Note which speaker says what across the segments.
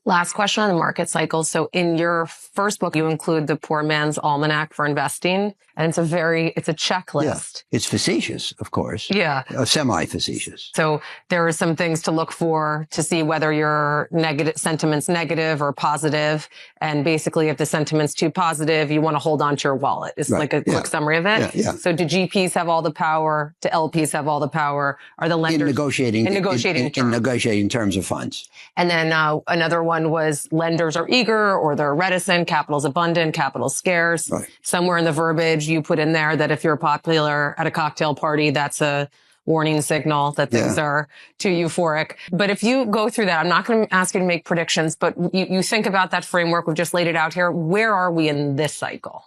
Speaker 1: Last question on the market cycle. So in your first book, you include the Poor Man's Almanac for Investing, and it's a checklist.
Speaker 2: Yeah. It's facetious, of course.
Speaker 1: Yeah.
Speaker 2: Semi-facetious.
Speaker 1: So there are some things to look for to see whether your sentiment's negative or positive. And basically, if the sentiment's too positive, you want to hold on to your wallet. It's like a quick summary of it.
Speaker 2: Yeah.
Speaker 1: So do GPs have all the power? Do LPs have all the power? Are the lenders
Speaker 2: in negotiating terms of funds?
Speaker 1: And then another one was lenders are eager or they're reticent, capital's abundant, capital's scarce.
Speaker 2: Right.
Speaker 1: Somewhere in the verbiage you put in there that if you're popular at a cocktail party, that's a warning signal that things are too euphoric. But if you go through that, I'm not going to ask you to make predictions, but you think about that framework. We've just laid it out here. Where are we in this cycle?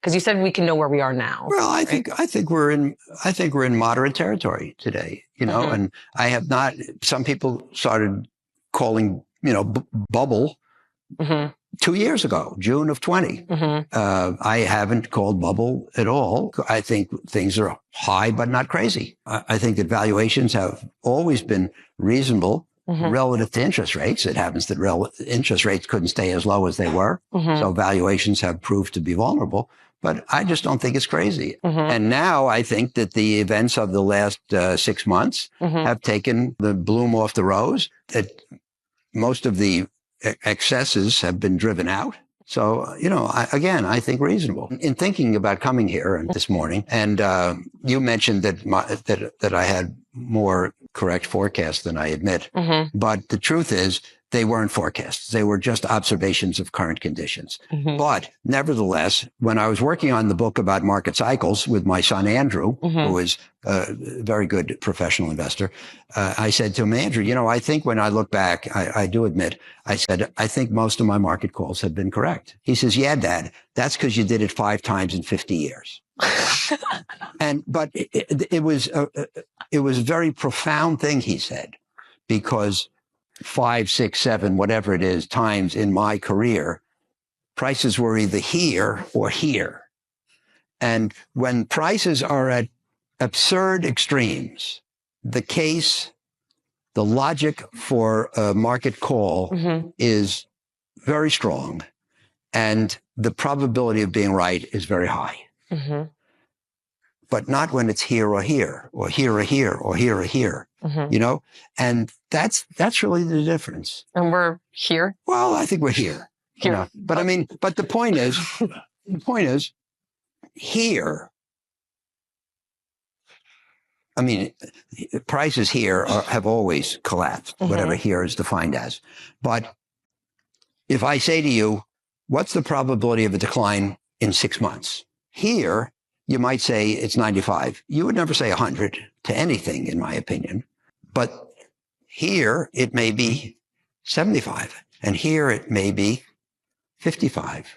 Speaker 1: Because you said we can know where we are now.
Speaker 2: Well, I think we're in moderate territory today, and I have not, some people started calling, bubble 2 years ago, June of 20. I haven't called bubble at all. I think things are high, but not crazy. I think that valuations have always been reasonable relative to interest rates. It happens that interest rates couldn't stay as low as they were. So valuations have proved to be vulnerable. But I just don't think it's crazy. And now I think that the events of the last 6 months have taken the bloom off the rose, that most of the excesses have been driven out. So, I think reasonable. In thinking about coming here this morning, and you mentioned that I had more correct forecasts than I admit. But the truth is, they weren't forecasts. They were just observations of current conditions. But nevertheless, when I was working on the book about market cycles with my son, Andrew, who is a very good professional investor, I said to him, Andrew, I think when I look back, I do admit, I said, I think most of my market calls have been correct. He says, yeah, Dad, that's because you did it 5 times in 50 years. But it was a very profound thing he said, because 5, 6, 7, whatever it is, times in my career, prices were either here or here. And when prices are at absurd extremes, the logic for a market call is very strong, and the probability of being right is very high. But not when it's here or here, or here or here, or here or here, and that's really the difference.
Speaker 1: And we're here?
Speaker 2: Well, I think we're here. But but the point is, here, prices here have always collapsed, whatever here is defined as. But if I say to you, what's the probability of a decline in 6 months? Here, you might say it's 95. You would never say 100 to anything, in my opinion. But here, it may be 75. And here, it may be 55.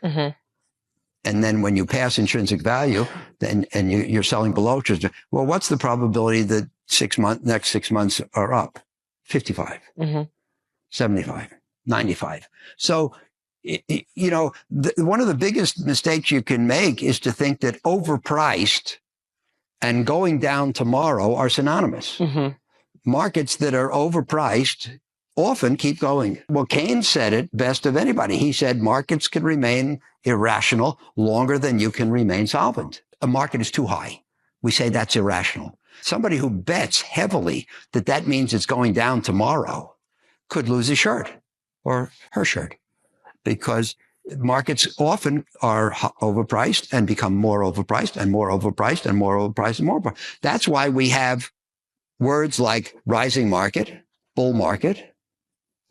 Speaker 2: And then when you pass intrinsic value, and you're selling below intrinsic, well, what's the probability that next 6 months are up? 55, 75, 95. So, one of the biggest mistakes you can make is to think that overpriced and going down tomorrow are synonymous. Markets that are overpriced often keep going. Well, Keynes said it best of anybody. He said markets can remain irrational longer than you can remain solvent. A market is too high. We say that's irrational. Somebody who bets heavily that means it's going down tomorrow could lose his shirt or her shirt, because markets often are overpriced and become more overpriced and more overpriced and more overpriced and more overpriced. That's why we have words like rising market, bull market,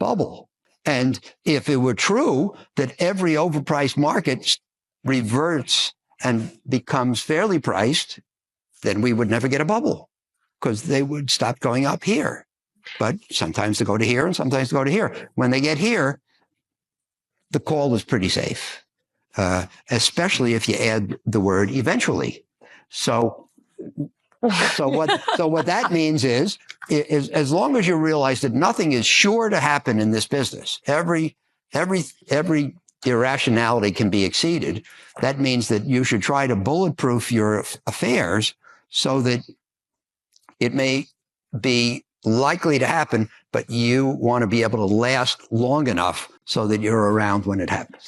Speaker 2: bubble. And if it were true that every overpriced market reverts and becomes fairly priced, then we would never get a bubble, because they would stop going up here. But sometimes they go to here and sometimes they go to here. When they get here, the call is pretty safe, especially if you add the word eventually. So what that means is as long as you realize that nothing is sure to happen in this business, every irrationality can be exceeded. That means that you should try to bulletproof your affairs so that it may be likely to happen, but you want to be able to last long enough so that you're around when it happens.